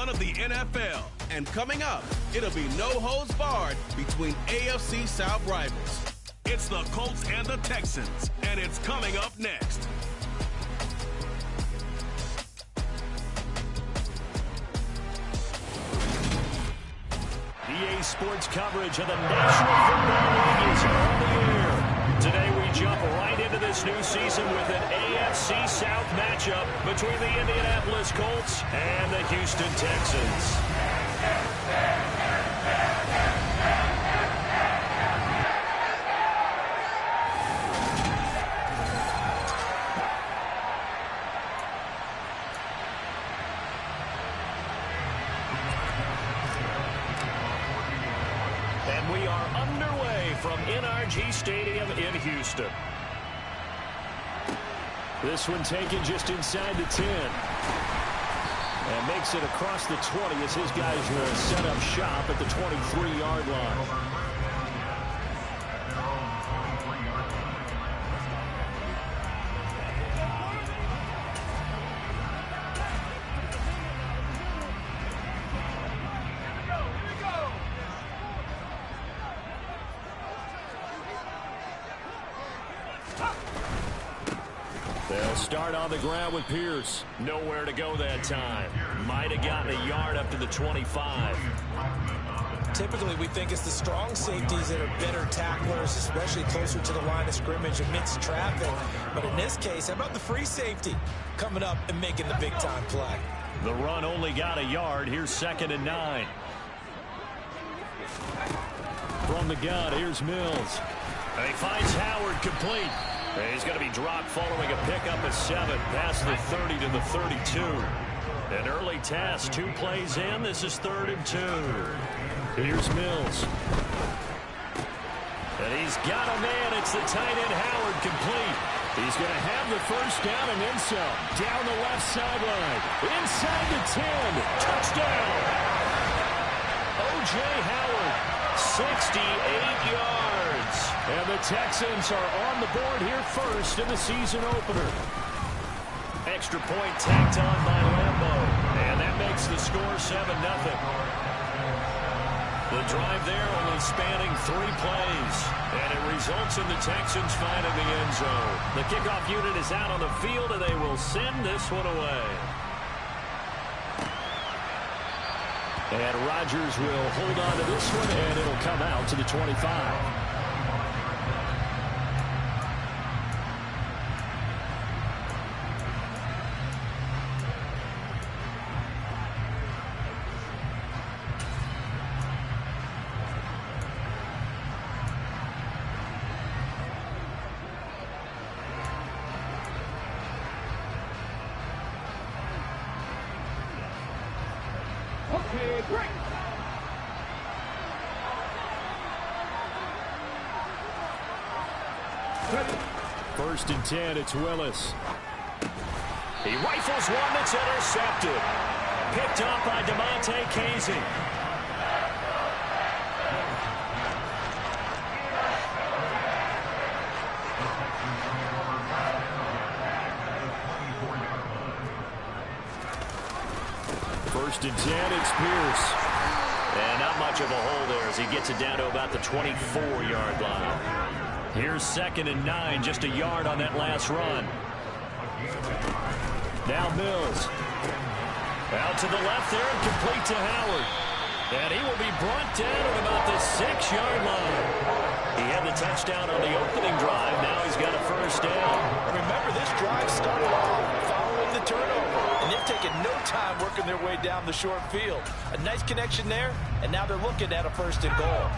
fun of the NFL. And coming up, it'll be no holds barred between AFC South rivals. It's the Colts and the Texans, and it's coming up next. EA Sports coverage of the National Football League is on the air. Today we jump right into this new season with an AFC South matchup between the Indianapolis Colts and the Houston Texans. We are underway from NRG Stadium in Houston. This one taken just inside the 10. And makes it across the 20 as his guys will set up shop at the 23-yard line. They'll start on the ground with Pierce. Nowhere to go that time. Might have gotten a yard up to the 25. Typically, we think it's the strong safeties that are better tacklers, especially closer to the line of scrimmage amidst traffic. But in this case, how about the free safety coming up and making the big-time play? The run only got a yard. Here's 2nd and 9. From the gun, here's Mills. And he finds Howard complete. He's going to be dropped following a pickup at 7, past the 30 to the 32. An early task, 2 plays in. This is 3rd and 2. Here's Mills. And he's got a man. It's the tight end Howard complete. He's going to have the first down and then some. Down the left sideline. Inside the 10. Touchdown. O.J. Howard, 68 yards. And the Texans are on the board here first in the season opener. Extra point tacked on by Lambeau. And that makes the score 7-0. The drive there only spanning 3 plays. And it results in the Texans finding the end zone. The kickoff unit is out on the field, and they will send this one away. And Rodgers will hold on to this one, and it'll come out to the 25. Okay, break. First and 10, it's Willis. He rifles one that's intercepted. Picked up by DeMonte Casey. First and 10, it's Pierce. And not much of a hole there as he gets it down to about the 24-yard line. Here's 2nd and 9, just a yard on that last run. Now Mills. Out to the left there and complete to Howard. And he will be brought down at about the 6-yard line. He had the touchdown on the opening drive. Now he's got a first down. Remember, this drive started off following the turnover, and they've taken no time working their way down the short field. A nice connection there, and now they're looking at a 1st and goal.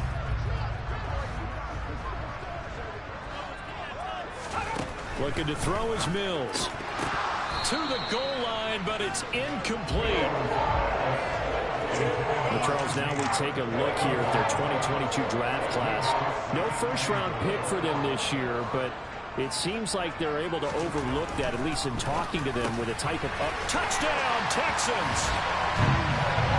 Looking to throw is Mills. To the goal line, but it's incomplete. Well, Charles, now we take a look here at their 2022 draft class. No first-round pick for them this year, but it seems like they're able to overlook that, at least in talking to them, with a type of touchdown, Texans!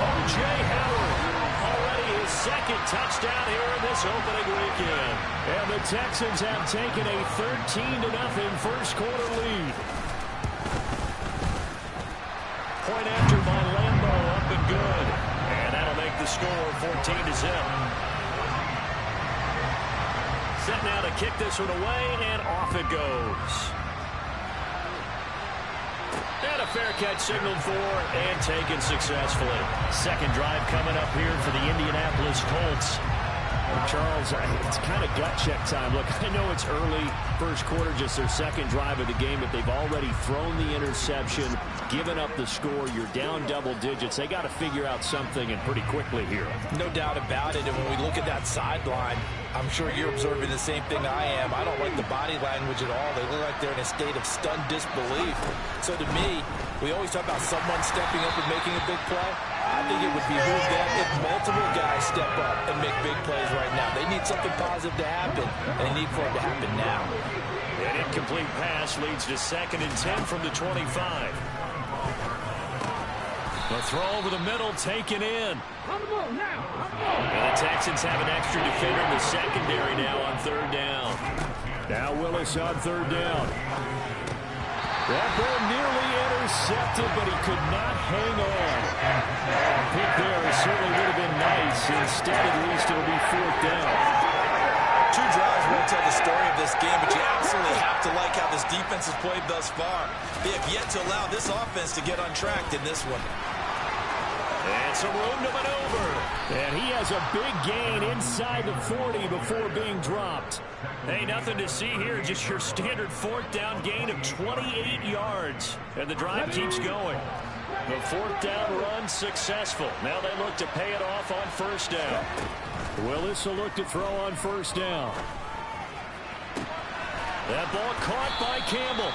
O.J. Howard, already his 2nd touchdown here in this opening weekend. And the Texans have taken a 13-0 first-quarter lead. Point after by Lambeau, up and good. score, 14-0. Set now to kick this one away, and off it goes. And a fair catch signaled for and taken successfully. Second drive coming up here for the Indianapolis Colts. Charles, it's kind of gut check time. Look, I know it's early, first quarter, just their second drive of the game, but they've already thrown the interception, given up the score. You're down double digits. They got to figure out something, and pretty quickly here. No doubt about it. And when we look at that sideline, I'm sure you're observing the same thing I am. I don't like the body language at all. They look like they're in a state of stunned disbelief. So to me, we always talk about someone stepping up and making a big play. I think it would behoove them if multiple guys step up and make big plays right now. They need something positive to happen, and they need for it to happen now. An incomplete pass leads to 2nd and 10 from the 25. The throw over the middle, taken in. And the Texans have an extra defender in the secondary now on 3rd down. Now Willis on 3rd down. That ball nearly intercepted, but he could not hang on. A pick there certainly would have been nice. Instead, at least, it'll be 4th down. 2 drives won't tell the story of this game, but you absolutely have to like how this defense has played thus far. They have yet to allow this offense to get untracked in this one. And some room to maneuver. And he has a big gain inside the 40 before being dropped. Hey, nothing to see here. Just your standard 4th down gain of 28 yards. And the drive keeps going. The 4th down run successful. Now they look to pay it off on 1st down. Willis will look to throw on 1st down. That ball caught by Campbell.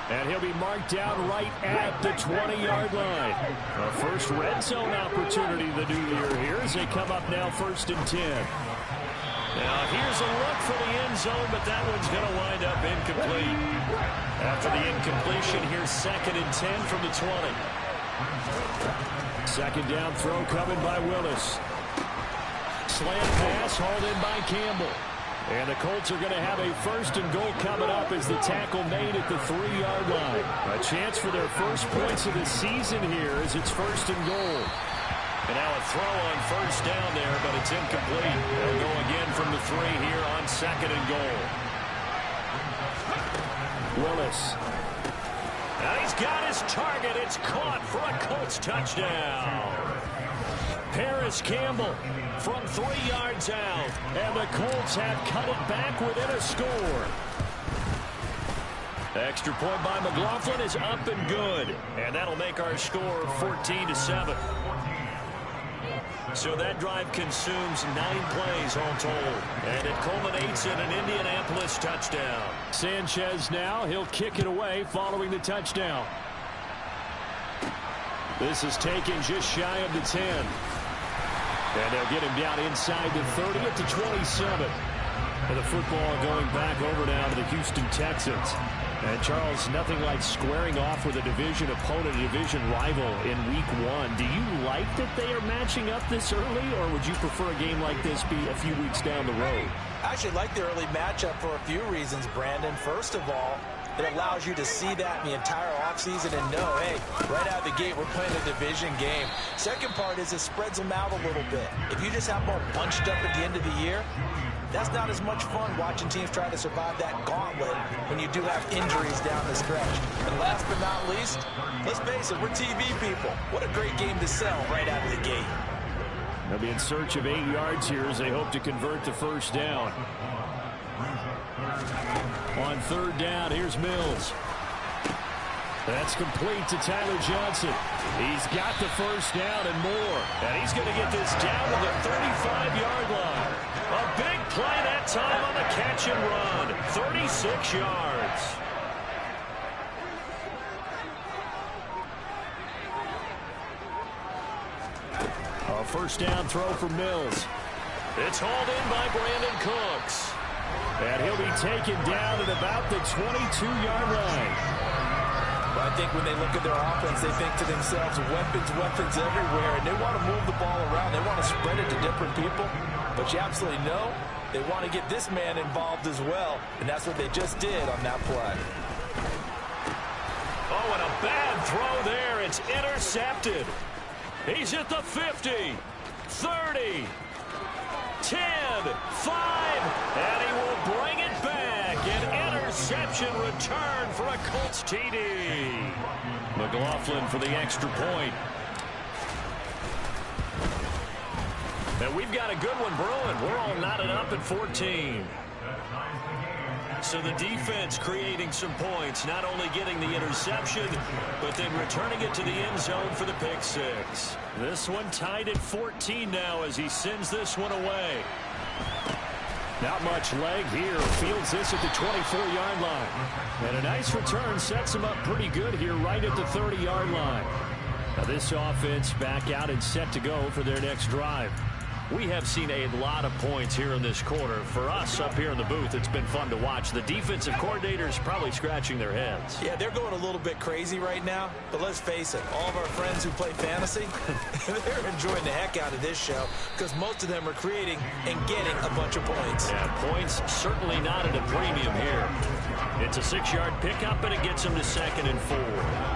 And he'll be marked down right at the 20-yard line. A first red zone opportunity the new year here as they come up now 1st and 10. Now here's a look for the end zone, but that one's going to wind up incomplete. After the incompletion, here's 2nd and 10 from the 20. 2nd down throw coming by Willis. Slant pass hauled in by Campbell. And the Colts are going to have a 1st and goal coming up as the tackle made at the 3-yard line. A chance for their first points of the season here as it's 1st and goal. And now a throw on 1st down there, but it's incomplete. They'll go again from the 3 here on 2nd and goal. Willis. Now he's got his target. It's caught for a Colts touchdown. Paris Campbell from 3 yards out. And the Colts have cut it back within a score. Extra point by McLaughlin is up and good. And that'll make our score 14-7. So that drive consumes 9 plays all told. And it culminates in an Indianapolis touchdown. Sanchez now, he'll kick it away following the touchdown. This is taken just shy of the 10. And they'll get him down inside the 30 at the 27. And the football going back over now to the Houston Texans. And Charles, nothing like squaring off with a division opponent, a division rival in week 1. Do you like that they are matching up this early, or would you prefer a game like this be a few weeks down the road? I actually like the early matchup for a few reasons, Brandon. First of all, it allows you to see that in the entire offseason and know, hey, right out of the gate, we're playing a division game. Second part is it spreads them out a little bit. If you just have them all bunched up at the end of the year, that's not as much fun watching teams try to survive that gauntlet when you do have injuries down the stretch. And last but not least, let's face it, we're TV people. What a great game to sell right out of the gate. They'll be in search of 8 yards here as they hope to convert the 1st down. On 3rd down, here's Mills. That's complete to Tyler Johnson. He's got the 1st down and more. And he's going to get this down to the 35-yard line. A big play that time on the catch and run. 36 yards. A 1st down throw for Mills. It's hauled in by Brandon Cooks. And he'll be taken down at about the 22-yard line. But I think when they look at their offense, they think to themselves, weapons everywhere, and they want to move the ball around. They want to spread it to different people. But you absolutely know they want to get this man involved as well, and that's what they just did on that play. Oh, and a bad throw there. It's intercepted. He's at the 50, 30. 10, 5, and he will bring it back. An interception return for a Colts TD. McLaughlin for the extra point. And we've got a good one brewing. We're all knotted up at 14. So the defense creating some points, not only getting the interception, but then returning it to the end zone for the pick six. This one tied at 14 now as he sends this one away. Not much leg here. Fields this at the 24-yard line. And a nice return sets him up pretty good here right at the 30-yard line. Now this offense back out and set to go for their next drive. We have seen a lot of points here in this quarter. For us up here in the booth, it's been fun to watch. The defensive coordinators probably scratching their heads. Yeah, they're going a little bit crazy right now. But let's face it, all of our friends who play fantasy, they're enjoying the heck out of this show because most of them are creating and getting a bunch of points. Yeah, points certainly not at a premium here. It's a 6-yard pickup, and it gets them to 2nd and 4.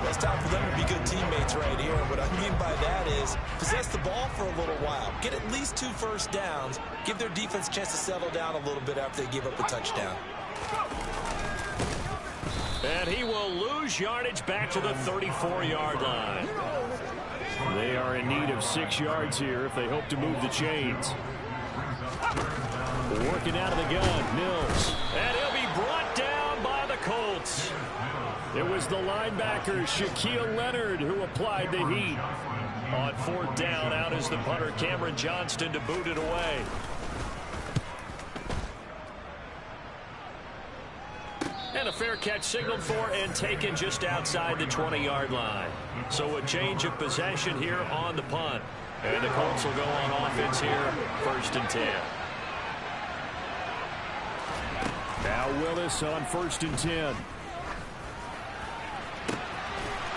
It's time for them to be good teammates right here. What I mean by that is possess the ball for a little while. Get at least 2 first downs. Give their defense a chance to settle down a little bit after they give up the touchdown. And he will lose yardage back to the 34-yard line. They are in need of 6 yards here if they hope to move the chains. Working out of the gun, Mills. And he'll be brought down by the Colts. It was the linebacker, Shaquille Leonard, who applied the heat. On 4th down, out is the punter, Cameron Johnston, to boot it away. And a fair catch signaled for and taken just outside the 20-yard line. So a change of possession here on the punt. And the Colts will go on offense here, 1st and 10. Now Willis on 1st and 10.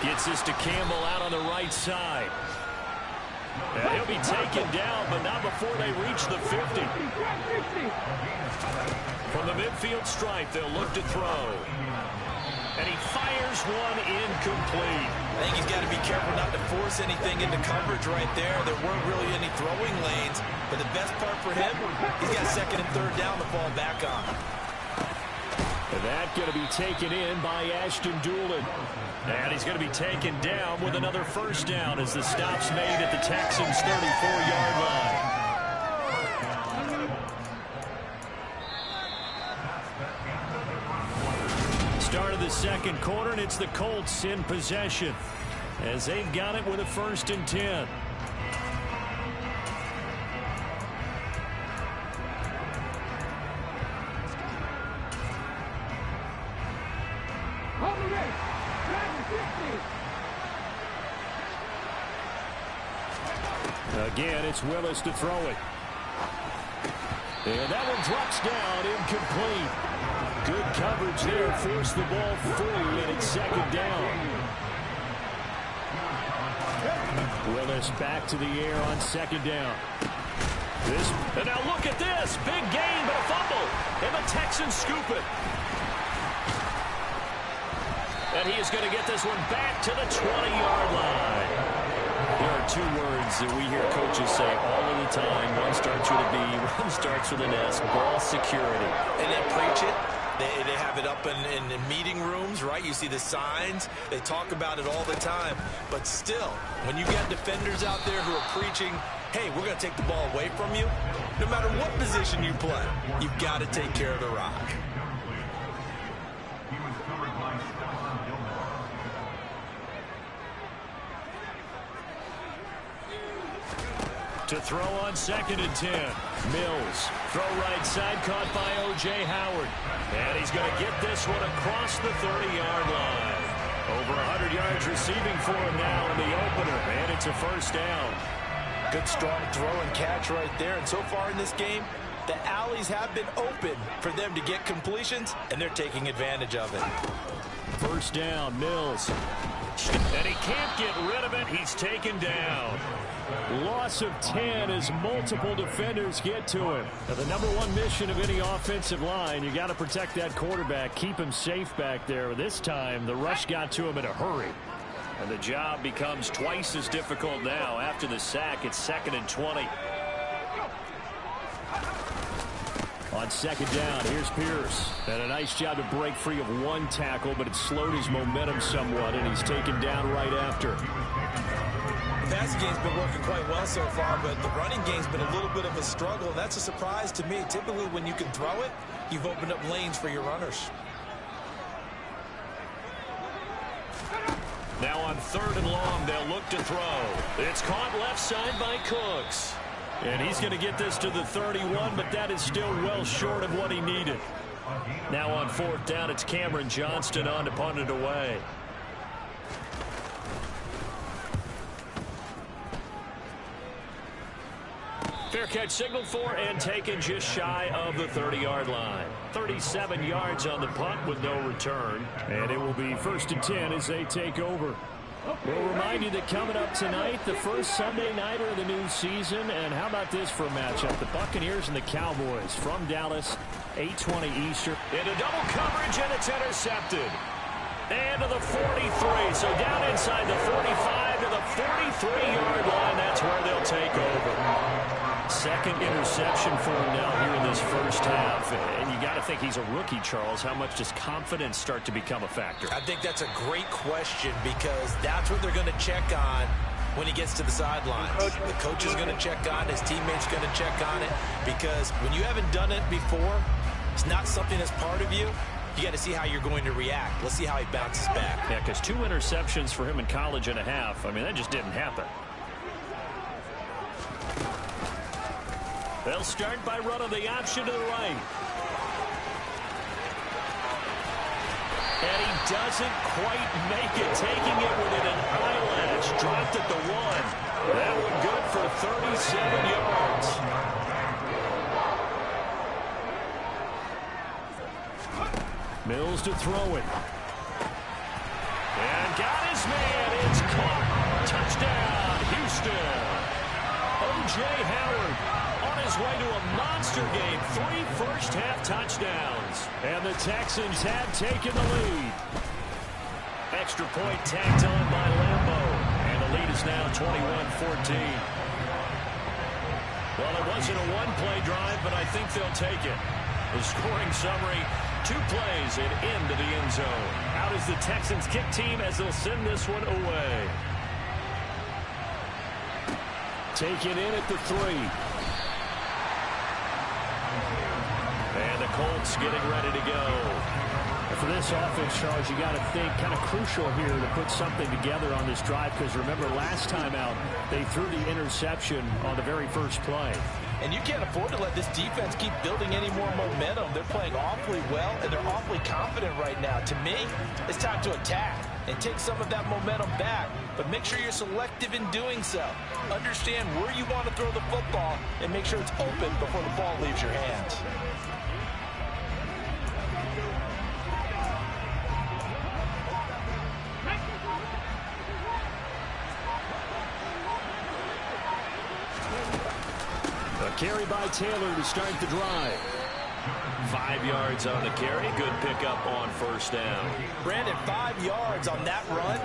Gets this to Campbell out on the right side. And he'll be taken down, but not before they reach the 50. From the midfield stripe, they'll look to throw. And he fires one incomplete. I think he's got to be careful not to force anything into coverage right there. There weren't really any throwing lanes. But the best part for him, he's got 2nd and 3rd down to fall back on. And that's going to be taken in by Ashton Doolin. And he's going to be taken down with another 1st down as the stop's made at the Texans' 34-yard line. Start of the 2nd quarter, and it's the Colts in possession as they've got it with a 1st and 10. Again, it's Willis to throw it. And that one drops down, incomplete. Good coverage there, forced the ball free, and it's 2nd down. Willis back to the air on 2nd down. And now look at this. Big gain, but a fumble. And the Texans scoop it. And he is going to get this one back to the 20-yard line. There are 2 words that we hear coaches say all of the time. One starts with a B, one starts with an S. Ball security. And they preach it. They have it up in meeting rooms, right? You see the signs. They talk about it all the time. But still, when you got defenders out there who are preaching, hey, we're going to take the ball away from you, no matter what position you play, you've got to take care of the rock. To throw on 2nd and 10. Mills. Throw right side, caught by O.J. Howard. And he's going to get this one across the 30-yard line. Over 100 yards receiving for him now in the opener. And it's a 1st down. Good strong throw and catch right there. And so far in this game, the alleys have been open for them to get completions, and they're taking advantage of it. 1st down, Mills. And he can't get rid of it. He's taken down. Loss of 10 as multiple defenders get to him. Now, the number 1 mission of any offensive line, you got to protect that quarterback, keep him safe back there. This time, the rush got to him in a hurry. And the job becomes twice as difficult now after the sack. It's 2nd and 20. On second down, here's Pierce. And a nice job to break free of one tackle, but it slowed his momentum somewhat, and he's taken down right after. The passing game's been working quite well so far, but the running game's been a little bit of a struggle. That's a surprise to me. Typically, when you can throw it, you've opened up lanes for your runners. Now on 3rd and long, they'll look to throw. It's caught left side by Cooks. And he's going to get this to the 31, but that is still well short of what he needed. Now on 4th down, it's Cameron Johnston on to punt it away. Fair catch signaled for and taken just shy of the 30-yard line. 37 yards on the punt with no return. And it will be 1st and 10 as they take over. We'll remind you that coming up tonight, the first Sunday nighter of the new season. And how about this for a matchup? The Buccaneers and the Cowboys from Dallas, 8:20 Eastern. Into double coverage, and it's intercepted. And to the 43. So down inside the 45 to the 43-yard line. That's where they'll take over. Second interception for him now here in this first half. And you got to think he's a rookie, Charles. How much does confidence start to become a factor? I think that's a great question because that's what they're going to check on when he gets to the sidelines. The coach is going to check on it. His teammates going to check on it because when you haven't done it before, it's not something that's part of you. You got to see how you're going to react. Let's see how he bounces back. Yeah, because 2 interceptions for him in college and a half. I mean, that just didn't happen. They'll start by running the option to the right. And he doesn't quite make it, taking it within an eyelash. Dropped at the 1. That one good for 37 yards. Mills to throw it. And got his man. It's caught. Touchdown, Houston. O.J. Howard on his way to a monster game. 3 first-half touchdowns. And the Texans have taken the lead. Extra point tacked on by Lambo. And the lead is now 21-14. Well, it wasn't a one-play drive, but I think they'll take it. The scoring summary, 2 plays and into the end zone. Out is the Texans kick team as they'll send this one away. Taken in at the 3. And the Colts getting ready to go. And for this offense, Charles, you got to think kind of crucial here to put something together on this drive because remember last time out, they threw the interception on the very first play. And you can't afford to let this defense keep building any more momentum. They're playing awfully well, and they're awfully confident right now. To me, it's time to attack and take some of that momentum back. But make sure you're selective in doing so. Understand where you want to throw the football and make sure it's open before the ball leaves your hands. Carry by Taylor to start the drive. 5 yards on the carry. Good pickup on first down. Brandon, 5 yards on that run.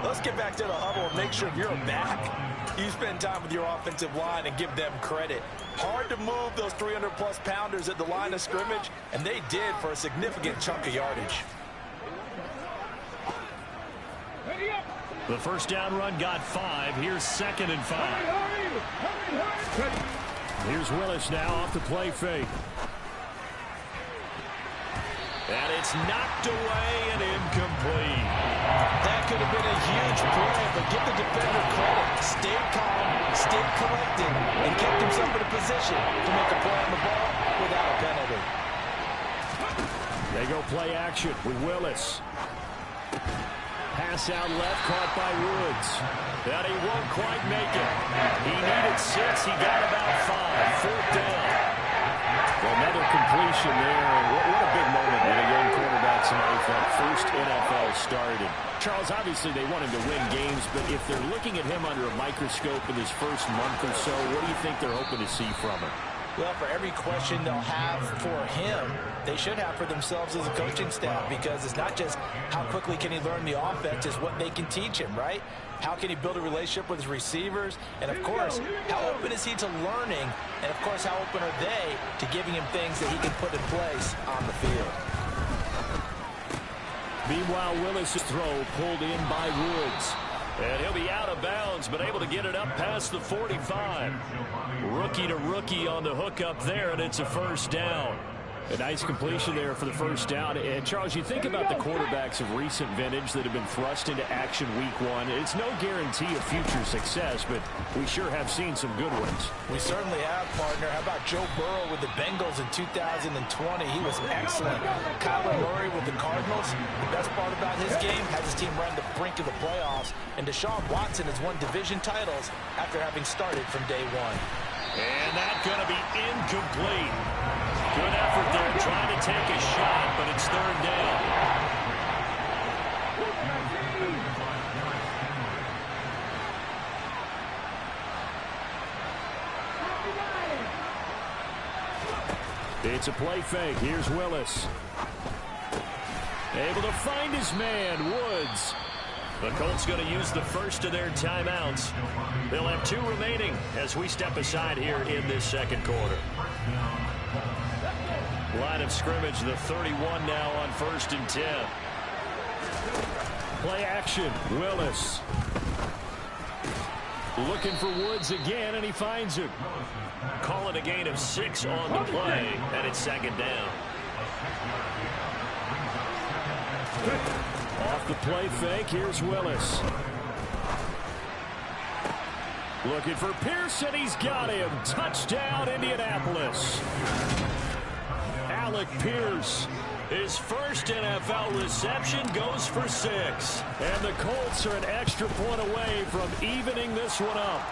Let's get back to the huddle and make sure you're back. You spend time with your offensive line and give them credit. Hard to move those 300-plus pounders at the line of scrimmage, and they did for a significant chunk of yardage. The first down run got 5. Here's 2nd and 5. Here's Willis now off the play fake. And it's knocked away and incomplete. That could have been a huge play, but give the defender credit. Stayed calm, stayed collected, and kept himself in a position to make a play on the ball without a penalty. They go play action with Willis. Pass out left, caught by Woods. And he won't quite make it. He needed 6. He got about 5. 4th down. Well, another completion there. What a big moment when a young quarterback tonight for that first NFL started. Charles, obviously they want him to win games, but if they're looking at him under a microscope in his first month or so, what do you think they're hoping to see from him? Well, for every question they'll have for him, they should have for themselves as a coaching staff, because it's not just how quickly can he learn the offense, it's what they can teach him, right? How can he build a relationship with his receivers? And, of course, how open is he to learning? And, of course, how open are they to giving him things that he can put in place on the field? Meanwhile, Willis' throw pulled in by Woods. And he'll be out of bounds, but able to get it up past the 45. Rookie to rookie on the hookup there, and it's a first down. A nice completion there for the first down. And, Charles, you think about the quarterbacks of recent vintage that have been thrust into action week one. It's no guarantee of future success, but we sure have seen some good ones. We certainly have, partner. How about Joe Burrow with the Bengals in 2020? He was excellent. Kyler Murray with the Cardinals. The best part about his game, has his team run the brink of the playoffs. And Deshaun Watson has won division titles after having started from day one. And that's going to be incomplete. Good effort there, trying to take a shot, but it's third down. It's a play fake. Here's Willis. Able to find his man, Woods. The Colts going to use the first of their timeouts. They'll have 2 remaining as we step aside here in this second quarter. Line of scrimmage, the 31 now on 1st and 10. Play action, Willis. Looking for Woods again, and he finds him. Call it a gain of 6 on the play, and it's second down. Off the play fake, here's Willis. Looking for Pearson, he's got him. Touchdown, Indianapolis. Alec Pierce, his first NFL reception, goes for 6. And the Colts are an extra point away from evening this one up.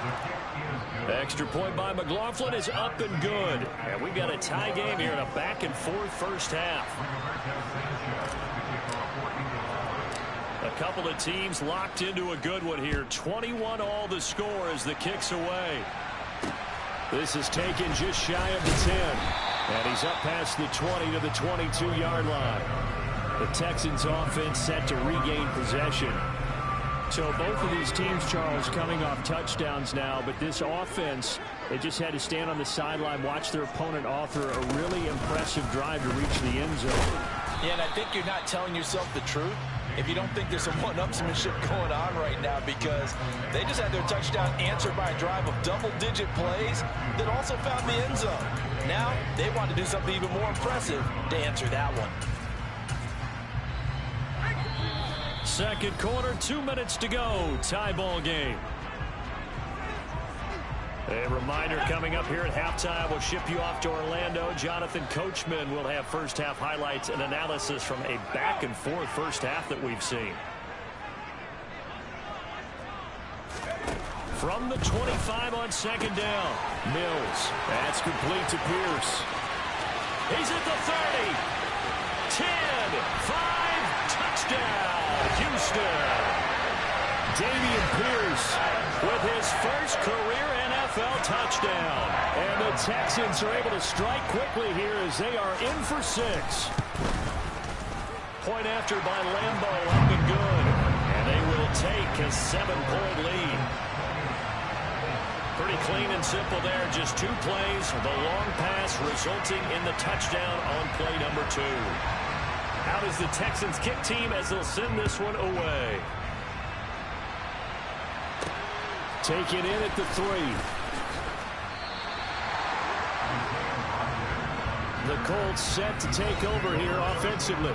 Extra point by McLaughlin is up and good. And we've got a tie game here in a back-and-forth first half. A couple of teams locked into a good one here. 21 all the score as the kick's away. This is taken just shy of the 10. And he's up past the 20 to the 22-yard line. The Texans offense set to regain possession. So both of these teams, Charles, coming off touchdowns now, but this offense, they just had to stand on the sideline, watch their opponent author a really impressive drive to reach the end zone. Yeah, and I think you're not telling yourself the truth if you don't think there's some one-upsmanship going on right now, because they just had their touchdown answered by a drive of double-digit plays that also found the end zone. Now they want to do something even more impressive to answer that one. Second quarter, 2 minutes to go. Tie ball game. A reminder coming up here at halftime, we'll ship you off to Orlando. Jonathan Coachman will have first half highlights and analysis from a back-and-forth first half that we've seen. From the 25 on second down, Mills. That's complete to Pierce. He's at the 30. 10, 5, touchdown, Houston. Dameon Pierce with his first career NFL touchdown. And the Texans are able to strike quickly here as they are in for 6. Point after by Lambeau, up and good. And they will take a 7-point lead. Pretty clean and simple there. Just 2 plays. The long pass resulting in the touchdown on play number 2. How does the Texans kick team as they'll send this one away? Taken in at the 3. The Colts set to take over here offensively.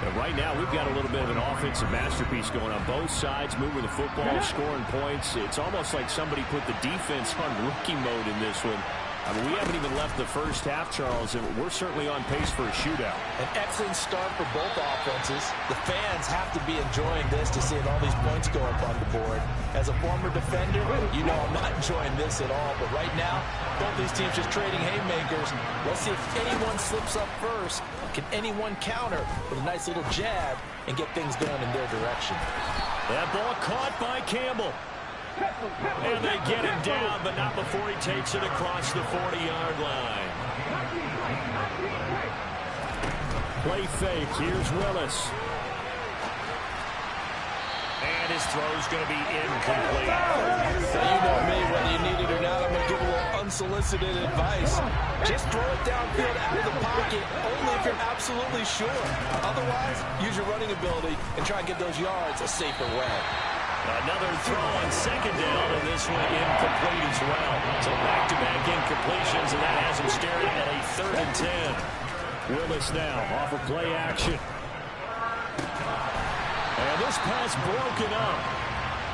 And right now we've got a little bit of an offensive masterpiece going on. Both sides moving the football, scoring points. It's almost like somebody put the defense on rookie mode in this one. I mean, we haven't even left the first half, Charles, and we're certainly on pace for a shootout. An excellent start for both offenses. The fans have to be enjoying this to see all these points go up on the board. As a former defender, you know I'm not enjoying this at all. But right now, both these teams just trading haymakers. Let's see if anyone slips up first. Can anyone counter with a nice little jab and get things going in their direction? That ball caught by Campbell. And they get him down, but not before he takes it across the 40-yard line. Play fake. Here's Willis. And his throw's going to be incomplete. Now, you know me, whether you need it or not, I'm going to give a little unsolicited advice. Just throw it downfield out of the pocket, only if you're absolutely sure. Otherwise, use your running ability and try and get those yards a safer way. Another throw on second down, and this one incomplete as well. So back-to-back incompletions, and that has him staring at a 3rd and 10. Willis now off of play action. And this pass broken up.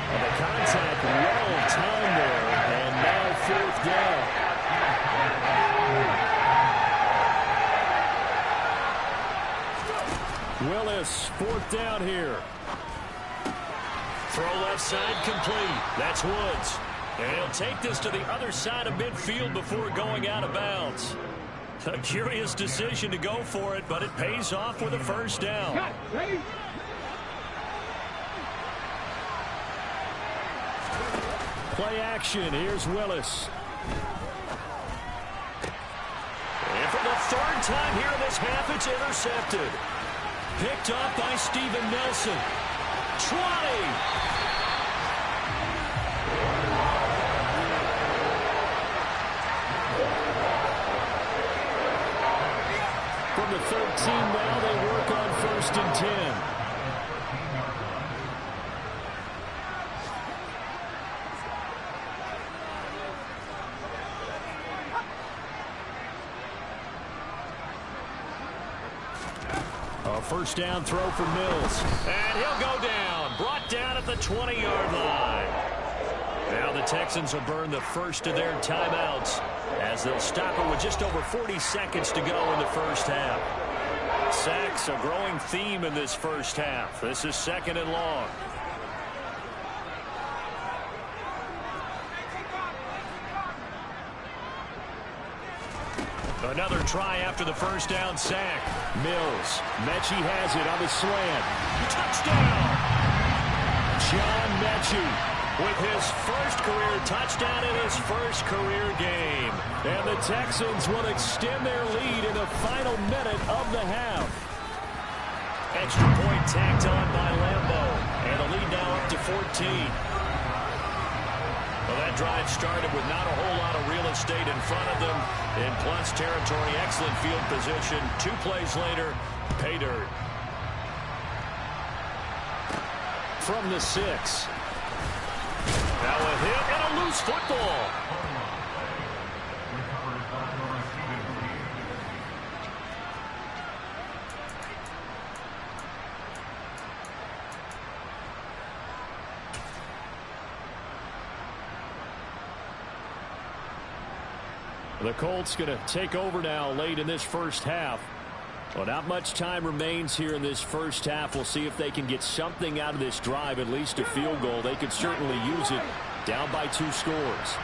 And the contact well timed there, and now 4th down. Willis, 4th down here. Throw left side complete. That's Woods. And he'll take this to the other side of midfield before going out of bounds. A curious decision to go for it, but it pays off with a 1st down. Play action. Here's Willis. And for the 3rd time here in this half, it's intercepted. Picked up by Steven Nelson. 20. From the 13 now, they work on 1st and 10. A 1st down throw for Mills. And he'll go down. Brought down at the 20-yard line. Now the Texans will burn the first of their timeouts as they'll stop it with just over 40 seconds to go in the 1st half. Sacks, a growing theme in this 1st half. This is 2nd and long. Another try after the 1st down sack. Mills. Mechie has it on the slant. Touchdown! John Mechie with his 1st career touchdown in his 1st career game. And the Texans will extend their lead in the final minute of the half. Extra point tacked on by Lambeau. And the lead now up to 14. Well, that drive started with not a whole lot of real estate in front of them. In plus territory, excellent field position. 2 plays later, pay dirt. From the 6. Now a hit and a loose football. The Colts going to take over now late in this 1st half. Well, not much time remains here in this 1st half. We'll see if they can get something out of this drive, at least a field goal. They could certainly use it. Down by 2 scores.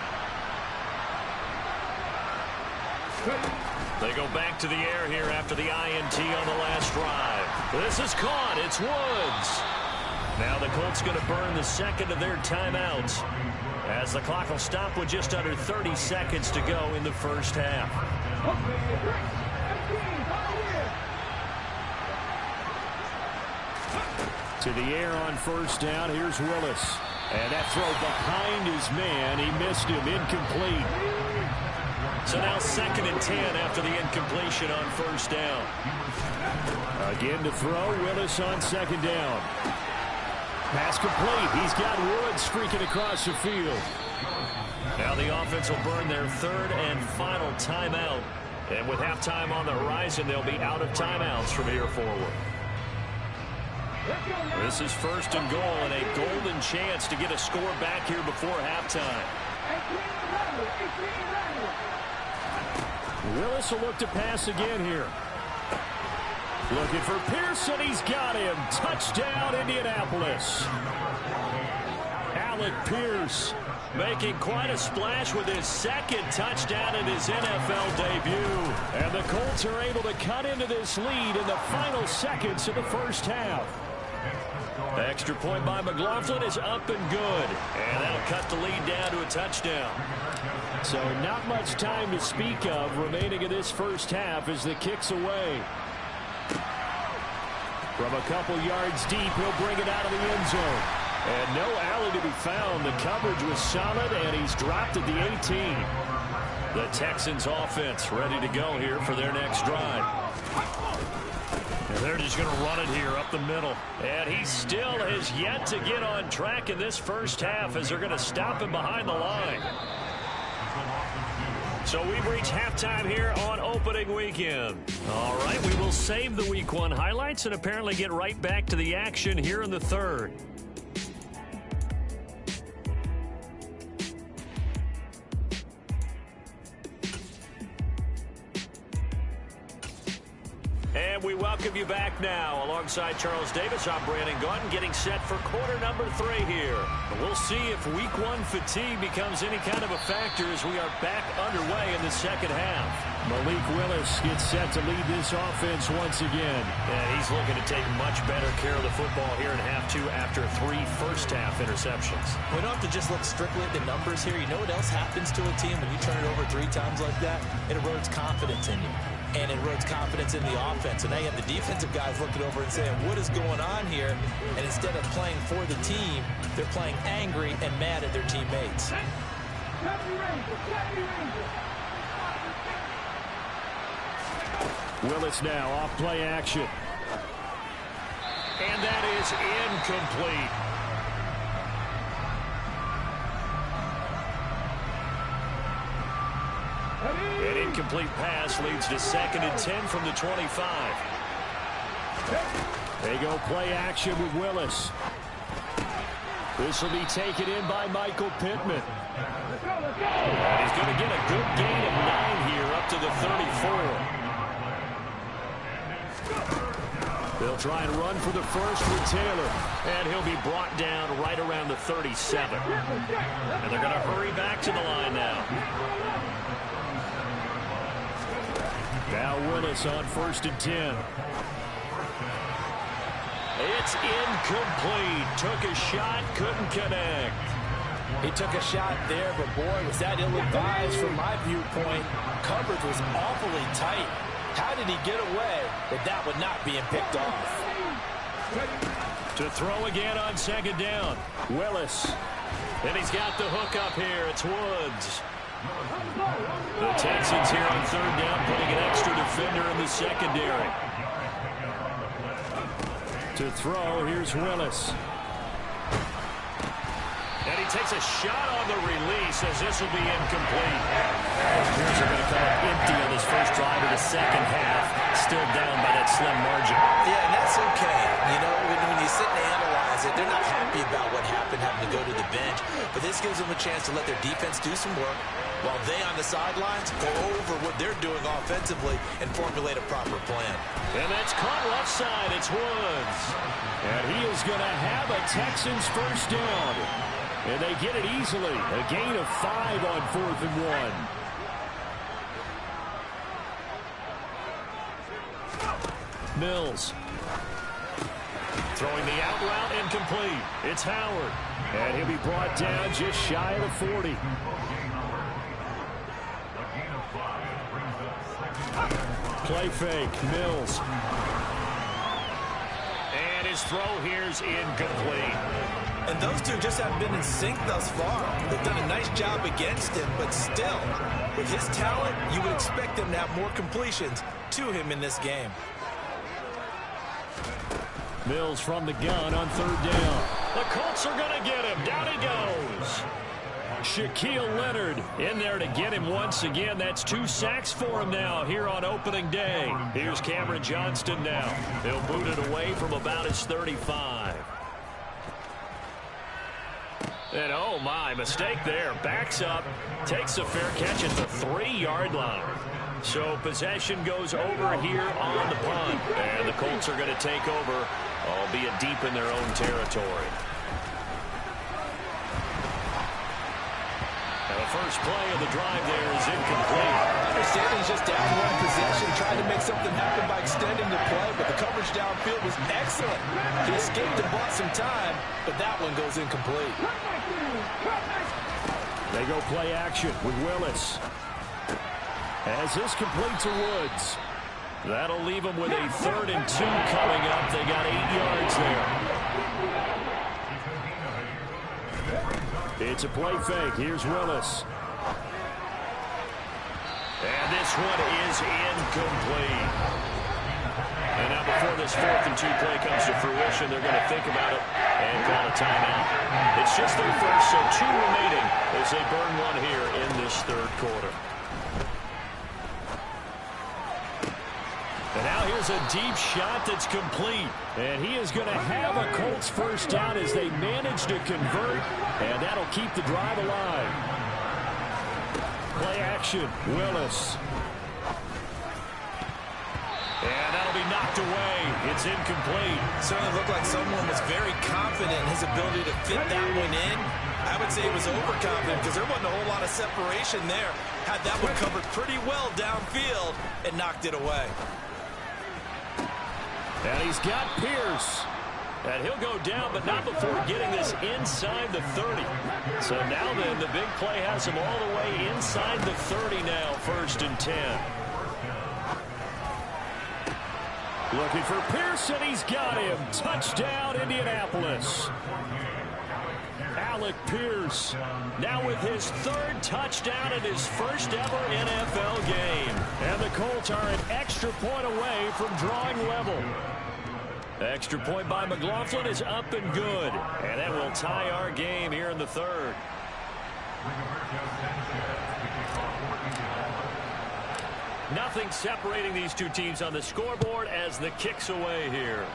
They go back to the air here after the INT on the last drive. This is caught. It's Woods. Now the Colts going to burn the 2nd of their timeouts as the clock will stop with just under 30 seconds to go in the 1st half. To the air on 1st down. Here's Willis. And that throw behind his man. He missed him. Incomplete. So now 2nd and 10 after the incompletion on 1st down. Again to throw. Willis on 2nd down. Pass complete. He's got Woods streaking across the field. Now the offense will burn their 3rd and final timeout. And with halftime on the horizon, they'll be out of timeouts from here forward. This is 1st and goal and a golden chance to get a score back here before halftime. Willis will look to pass again here. Looking for Pearson. He's got him. Touchdown, Indianapolis. Alec Pierce making quite a splash with his 2nd touchdown in his NFL debut. And the Colts are able to cut into this lead in the final seconds of the 1st half. Extra point by McLaughlin is up and good. And that'll cut the lead down to a touchdown. So not much time to speak of remaining in this 1st half as the kick's away. From a couple yards deep, he'll bring it out of the end zone. And no alley to be found. The coverage was solid, and he's dropped at the 18. The Texans offense ready to go here for their next drive. And they're just going to run it here up the middle. And he still has yet to get on track in this first half as they're going to stop him behind the line. So we've reached halftime here on opening weekend. All right, we will save the Week 1 highlights and apparently get right back to the action here in the third. And we welcome you back now. Alongside Charles Davis, I'm Brandon Gaudin, getting set for quarter number 3 here. We'll see if Week 1 fatigue becomes any kind of a factor as we are back underway in the second half. Malik Willis gets set to lead this offense once again. And he's looking to take much better care of the football here in half 2 after 3 first-half interceptions. We don't have to just look strictly at the numbers here. You know what else happens to a team when you turn it over 3 times like that? It erodes confidence in you. And it erodes confidence in the offense. And now you have the defensive guys looking over and saying, what is going on here? And instead of playing for the team, they're playing angry and mad at their teammates. Willis now off play action. And that is incomplete. An incomplete pass leads to 2nd and 10 from the 25. They go play action with Willis. This will be taken in by Michael Pittman. And he's going to get a good gain of 9 here up to the 34. They'll try and run for the first with Taylor. And he'll be brought down right around the 37. And they're going to hurry back to the line now. Now Willis on 1st and 10. It's incomplete. Took a shot, couldn't connect. He took a shot there, but boy, was that ill-advised from my viewpoint. Coverage was awfully tight. How did he get away with that one not being picked off? To throw again on 2nd down. Willis. And he's got the hook up here. It's Woods. The Texans here on 3rd down, putting an extra defender in the secondary. To throw, here's Willis. And he takes a shot on the release as this will be incomplete. Bears are going to come up empty on this first drive of the second half. Still down by that slim margin. Yeah, and that's okay. You know, when you sit and analyze it, they're not happy about what happened, having to go to the bench. But this gives them a chance to let their defense do some work while they on the sidelines go over what they're doing offensively and formulate a proper plan. And that's caught left side. It's Woods. And he is going to have a Texans first down. And they get it easily. A gain of 5 on 4th and 1. Mills. Throwing the out route incomplete. It's Howard. And he'll be brought down just shy of the 40. Play fake. Mills. And his throw here's incomplete. And those two just haven't been in sync thus far. They've done a nice job against him, but still, with his talent, you would expect them to have more completions to him in this game. Mills from the gun on 3rd down. The Colts are going to get him. Down he goes. Shaquille Leonard in there to get him once again. That's 2 sacks for him now here on opening day. Here's Cameron Johnston now. He'll boot it away from about his 35. And oh my, mistake there. Backs up, takes a fair catch at the 3-yard line. So possession goes over here on the punt. And the Colts are going to take over, albeit deep in their own territory. And the first play of the drive there is incomplete. I understand he's just down 1 possession, trying to make something happen by extending the play, but the coverage downfield was excellent. He escaped and bought some time, but that one goes incomplete. They go play action with Willis. As this complete to Woods. That'll leave them with a 3rd and 2 coming up. They got 8 yards there. It's a play fake. Here's Willis. And this one is incomplete. And now before this 4th and 2 play comes to fruition, they're going to think about it and call a timeout. It's just their first, so 2 remaining as they burn one here in this 3rd quarter. And now here's a deep shot that's complete. And he is going to have a Colts first down as they manage to convert. And that'll keep the drive alive. Play action, Willis. And that'll be knocked away. It's incomplete. Certainly looked like someone was very confident in his ability to fit that one in. I would say he was overconfident because there wasn't a whole lot of separation there. Had that one covered pretty well downfield and knocked it away. And he's got Pierce. And he'll go down, but not before getting this inside the 30. So now then, the big play has him all the way inside the 30 now, 1st and 10. Looking for Pierce, and he's got him. Touchdown, Indianapolis. Alec Pierce now with his 3rd touchdown in his first ever NFL game. And the Colts are an extra point away from drawing level. Extra point by McLaughlin is up and good. And that will tie our game here in the 3rd. Nothing separating these two teams on the scoreboard as the kick's away here.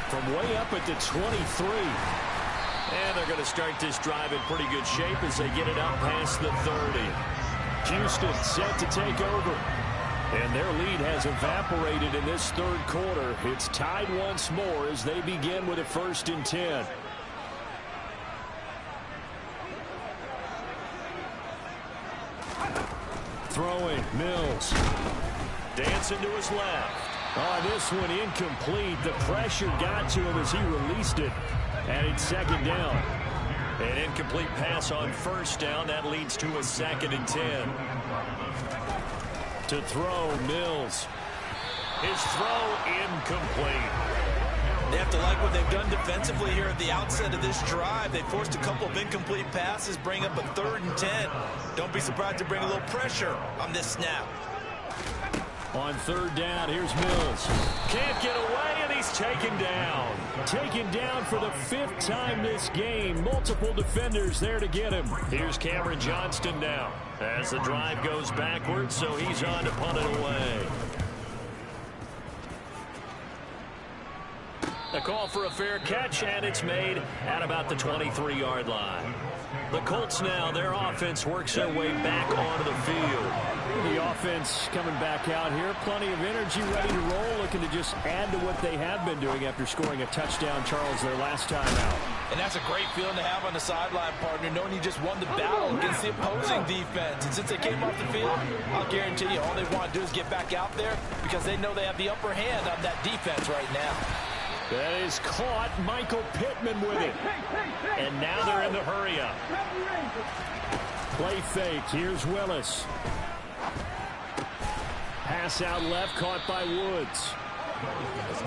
From way up at the 23. And they're going to start this drive in pretty good shape as they get it up past the 30. Houston set to take over. And their lead has evaporated in this 3rd quarter. It's tied once more as they begin with a 1st and 10. Throwing, Mills. Dancing to his left. Oh, this one incomplete. The pressure got to him as he released it. And it's 2nd down. An incomplete pass on 1st down. That leads to a 2nd and 10. To throw, Mills. His throw incomplete. They have to like what they've done defensively here at the outset of this drive. They forced a couple of incomplete passes, bring up a 3rd and 10. Don't be surprised to bring a little pressure on this snap. On 3rd down, here's Mills. Can't get away, and he's taken down. Taken down for the 5th time this game. Multiple defenders there to get him. Here's Cameron Johnston now as the drive goes backwards, so he's on to punt it away. A call for a fair catch, and it's made at about the 23-yard line. The Colts now, their offense works their way back onto the field. The offense coming back out here. Plenty of energy, ready to roll, looking to just add to what they have been doing after scoring a touchdown, Charles, their last time out. And that's a great feeling to have on the sideline, partner, knowing you just won the battle against the opposing defense. And since they came off the field, I'll guarantee you all they want to do is get back out there because they know they have the upper hand on that defense right now. That is caught. Michael Pittman with it. And now they're in the hurry-up. Play fake. Here's Willis. Pass out left, caught by Woods.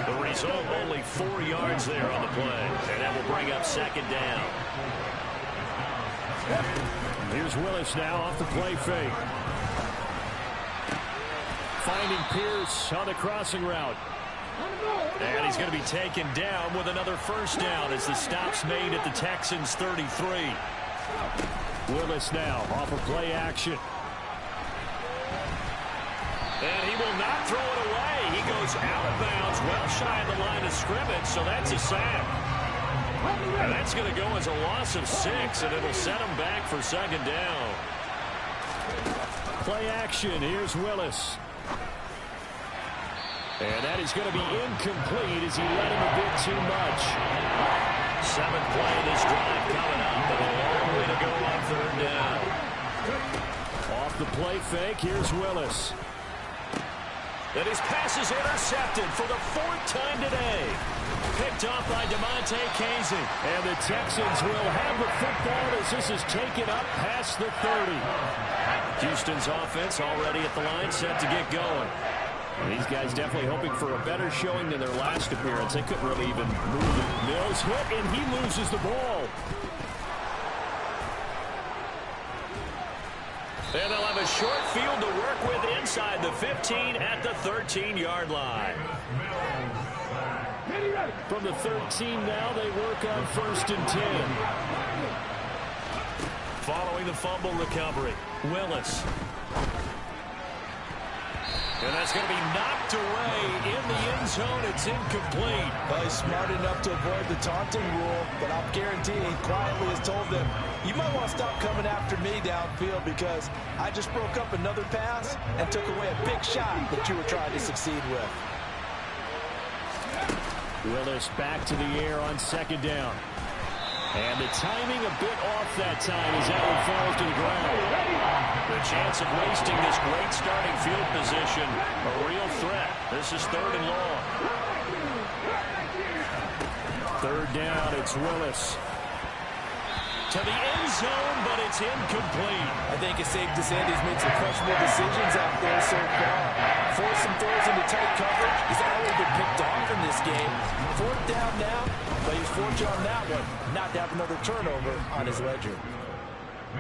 The result, only 4 yards there on the play. And that will bring up 2nd down. Here's Willis now off the play fake. Finding Pierce on the crossing route. And he's going to be taken down with another 1st down as the stop's made at the Texans' 33. Willis now off of play action. And he will not throw it away. He goes out of bounds, well shy of the line of scrimmage, so that's a sack. And that's going to go as a loss of 6, and it'll set him back for 2nd down. Play action. Here's Willis. And that is going to be incomplete as he let him a bit too much. 7th play of this drive coming up, and a long way to go on 3rd down. Off the play fake, here's Willis. And his pass is intercepted for the 4th time today. Picked off by DeMonte Casey. And the Texans will have the football as this is taken up past the 30. Houston's offense already at the line, set to get going. These guys definitely hoping for a better showing than their last appearance. They couldn't really even move it. Mills hit, and he loses the ball. And they'll have a short field to work with inside the 15 at the 13-yard line. From the 13 now, they work on 1st and 10. Following the fumble recovery, Willis. And that's going to be knocked away in the end zone. It's incomplete. Well, he's smart enough to avoid the taunting rule, but I'll guarantee he quietly has told them, you might want to stop coming after me downfield because I just broke up another pass and took away a big shot that you were trying to succeed with. Willis back to the air on 2nd down. And the timing a bit off that time as that one falls to the ground. The chance of wasting this great starting field position, a real threat. This is 3rd and long. 3rd down, it's Willis. To the end zone, but it's incomplete. I think it's safe to say he's made some questionable decisions out there so far. Forced some throws into tight coverage. He's already been picked off in this game. 4th down now, but he's fortunate on that one not to have another turnover on his ledger.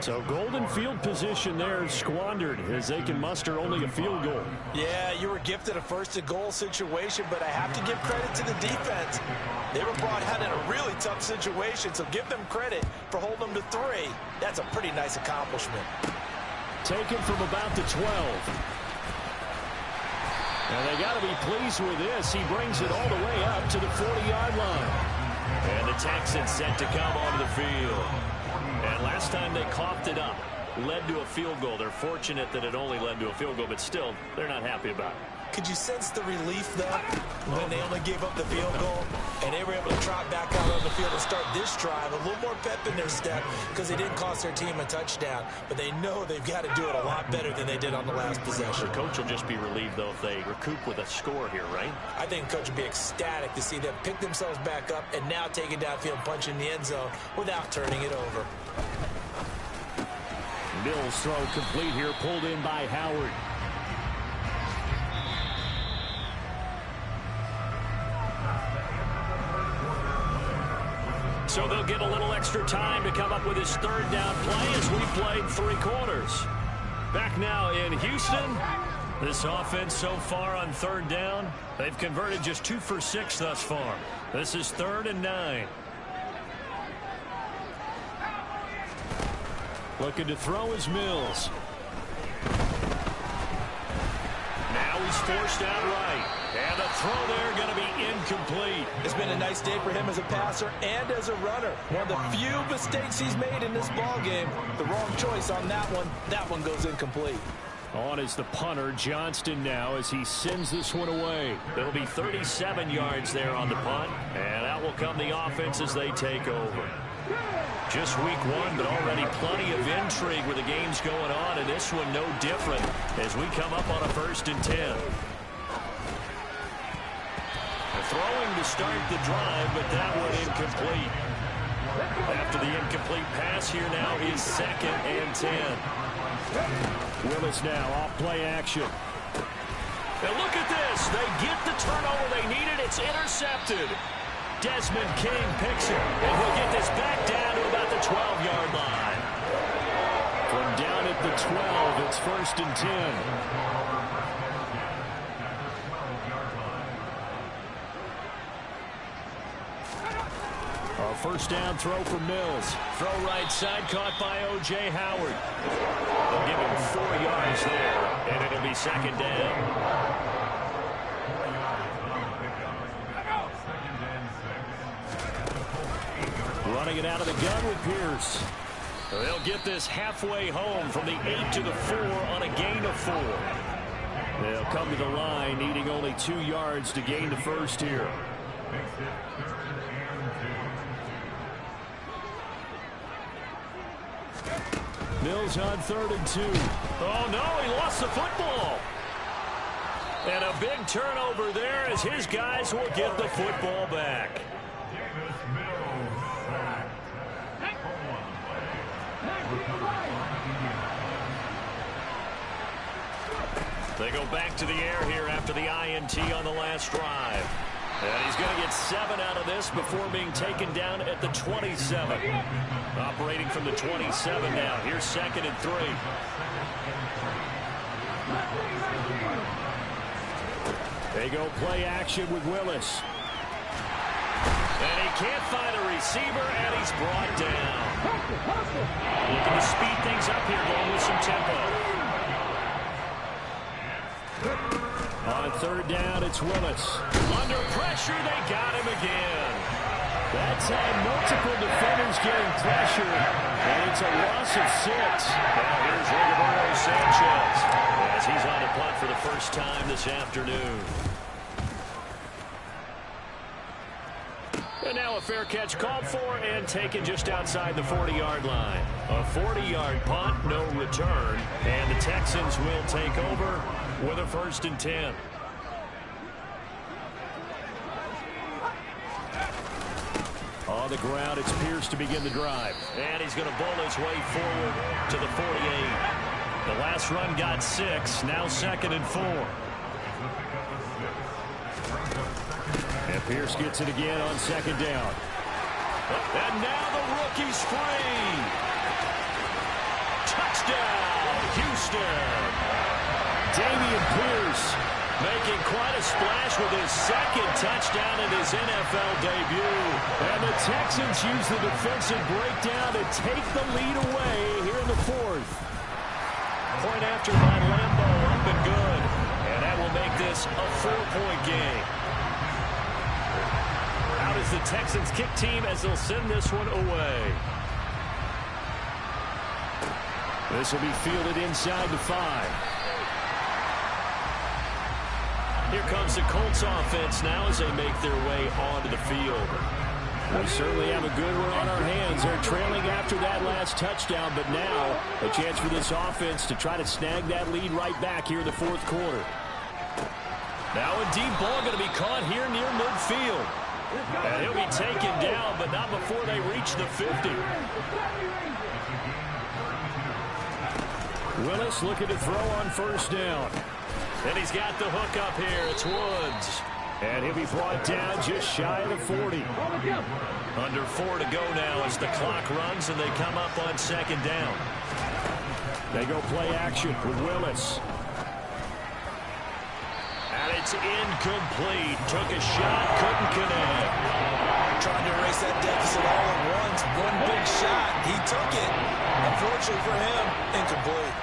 So golden field position there squandered as they can muster only a field goal. Yeah, you were gifted a 1st and goal situation, but I have to give credit to the defense. They were brought out in a really tough situation, so give them credit for holding them to 3. That's a pretty nice accomplishment. Taken from about the 12. And they got to be pleased with this. He brings it all the way up to the 40-yard line. And the Texans set to come onto the field. And last time they coughed it up, led to a field goal. They're fortunate that it only led to a field goal, but still, they're not happy about it. Could you sense the relief, though, when they only gave up the field goal and they were able to trot back out on the field and start this drive? A little more pep in their step because they didn't cost their team a touchdown, but they know they've got to do it a lot better than they did on the last possession. The coach will just be relieved, though, if they recoup with a score here, right? I think the coach will be ecstatic to see them pick themselves back up and now take it downfield, punch in the end zone without turning it over. Mills throw complete here, pulled in by Howard. So they'll get a little extra time to come up with his 3rd down play as we played 3 quarters. Back now in Houston. This offense so far on 3rd down, they've converted just 2 for 6 thus far. This is 3rd and 9. Looking to throw is Mills. Now he's forced out right. And the throw there going to be incomplete. It's been a nice day for him as a passer and as a runner. One of the few mistakes he's made in this ballgame. The wrong choice on that one. That one goes incomplete. On is the punter, Johnston, now as he sends this one away. It'll be 37 yards there on the punt. And out will come the offense as they take over. Just week 1, but already plenty of intrigue with the games going on, and this one no different as we come up on a 1st and 10. Throwing to start the drive, but that one incomplete. After the incomplete pass here now is 2nd and 10. Willis now off play action. And look at this. They get the turnover they needed. It's intercepted. Desmond King picks it, and he'll get this back down to about the 12-yard line. From down at the 12, it's 1st and 10. A 1st down throw for Mills. Throw right side, caught by O.J. Howard. They'll give him 4 yards there, and it'll be 2nd down. Running it out of the gun with Pierce. They'll get this halfway home from the 8 to the 4 on a gain of 4. They'll come to the line needing only 2 yards to gain the 1st here. Mills on 3rd and 2. Oh, no, he lost the football. And a big turnover there as his guys will get the football back. They go back to the air here after the INT on the last drive. And he's going to get 7 out of this before being taken down at the 27. Operating from the 27 now. Here's 2nd and 3. They go play action with Willis. And he can't find a receiver, and he's brought down. Looking to speed things up here, going with some tempo. On 3rd down, it's Willis. Under pressure, they got him again. That time, multiple defenders getting pressure, and it's a loss of 6. Now here's Rigoberto Sanchez as he's on the punt for the first time this afternoon. And now a fair catch called for and taken just outside the 40-yard line. A 40-yard punt, no return, and the Texans will take over with a 1st and 10. On the ground, it's Pierce to begin the drive. And he's going to bowl his way forward to the 48. The last run got 6, now 2nd and 4. And Pierce gets it again on 2nd down. And now the rookie's free. Touchdown, Houston. Dameon Pierce making quite a splash with his 2nd touchdown in his NFL debut. And the Texans use the defensive breakdown to take the lead away here in the 4th. Point after by Lambo, up and good. And that will make this a 4-point game. Out is the Texans kick team as they'll send this one away. This will be fielded inside the 5. Here comes the Colts offense now as they make their way onto the field. We certainly have a good one on our hands. They're trailing after that last touchdown, but now a chance for this offense to try to snag that lead right back here in the 4th quarter. Now a deep ball going to be caught here near midfield. And he'll be taken down, but not before they reach the 50. Willis looking to throw on 1st down. And he's got the hook up here. It's Woods. And he'll be brought down just shy of the 40. Under 4 to go now as the clock runs and they come up on 2nd down. They go play action with Willis. And it's incomplete. Took a shot, couldn't connect. Trying to erase that deficit all at once. One big shot. He took it. Unfortunately for him, incomplete.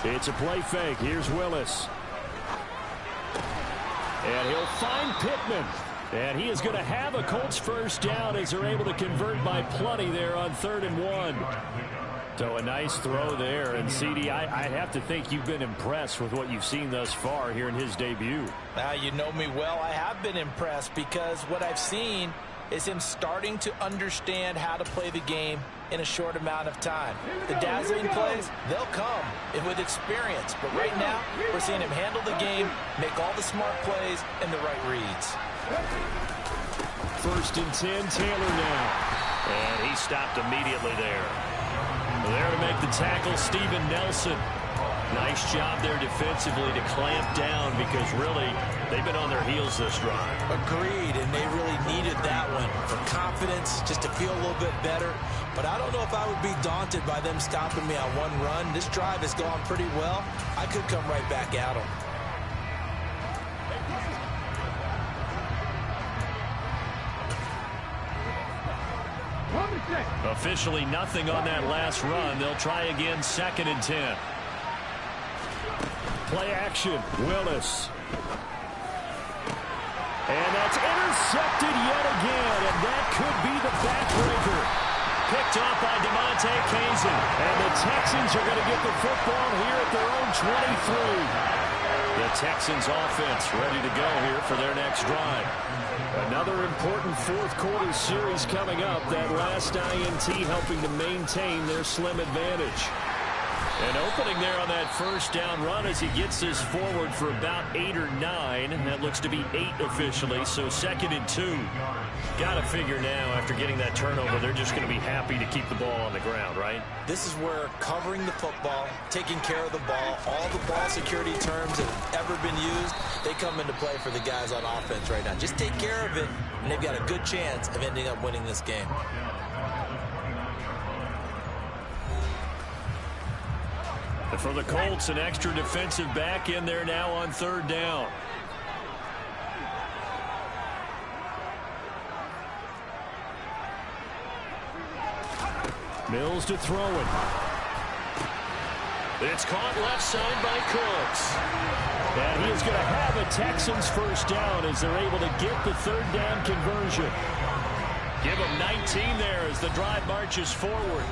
It's a play fake. Here's Willis. And he'll find Pittman. And he is going to have a Colts 1st down as they're able to convert by plenty there on 3rd and 1. So a nice throw there. And, CD, I have to think you've been impressed with what you've seen thus far here in his debut. Now, you know me well. I have been impressed because what I've seen is him starting to understand how to play the game in a short amount of time. The dazzling plays, they'll come with experience. But right now, we're seeing him handle the game, make all the smart plays, and the right reads. 1st and 10, Taylor now. And he stopped immediately there. There to make the tackle, Steven Nelson. Nice job there defensively to clamp down because really they've been on their heels this drive. Agreed, and they really needed that one for confidence, just to feel a little bit better. But I don't know if I would be daunted by them stopping me on one run. This drive has gone pretty well. I could come right back at them. Officially nothing on that last run. They'll try again 2nd and 10. Play action, Willis. And that's intercepted yet again, and that could be the backbreaker. Picked off by DeMonte Kazin, and the Texans are going to get the football here at their own 23. The Texans offense ready to go here for their next drive. Another important 4th quarter series coming up. That last INT helping to maintain their slim advantage. And opening there on that first down run as he gets this forward for about 8 or 9. That looks to be 8 officially, so 2nd and 2. Got to figure now after getting that turnover, they're just going to be happy to keep the ball on the ground, right? This is where covering the football, taking care of the ball, all the ball security terms that have ever been used, they come into play for the guys on offense right now. Just take care of it, and they've got a good chance of ending up winning this game. And for the Colts, an extra defensive back in there now on 3rd down. Mills to throw it. It's caught left side by Cooks. And he is going to have a Texans first down as they're able to get the 3rd down conversion. Give them 19 there as the drive marches forward.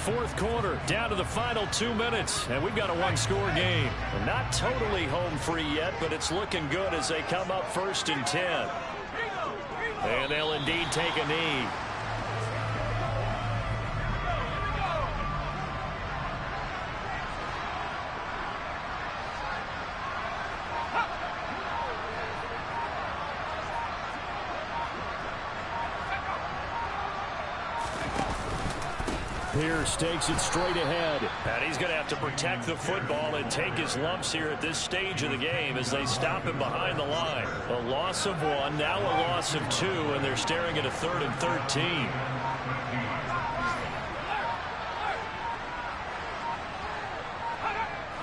4th quarter, down to the final 2 minutes, and we've got a 1-score game. We're not totally home free yet, but it's looking good as they come up 1st and 10. And they'll indeed take a knee. Pierce takes it straight ahead. And he's going to have to protect the football and take his lumps here at this stage of the game as they stop him behind the line. A loss of 1, now a loss of 2, and they're staring at a 3rd and 13.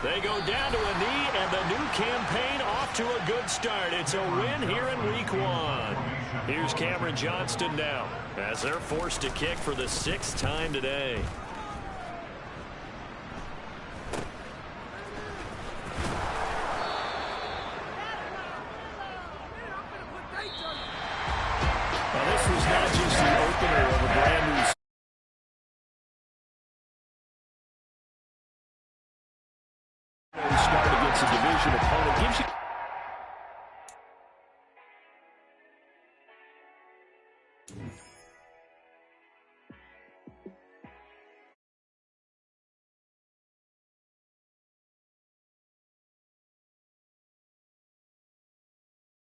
They go down to a knee, and the new campaign off to a good start. It's a win here in week 1. Here's Cameron Johnston now as they're forced to kick for the 6th time today. Now, this was not just the opener of a brand new start against a division opponent.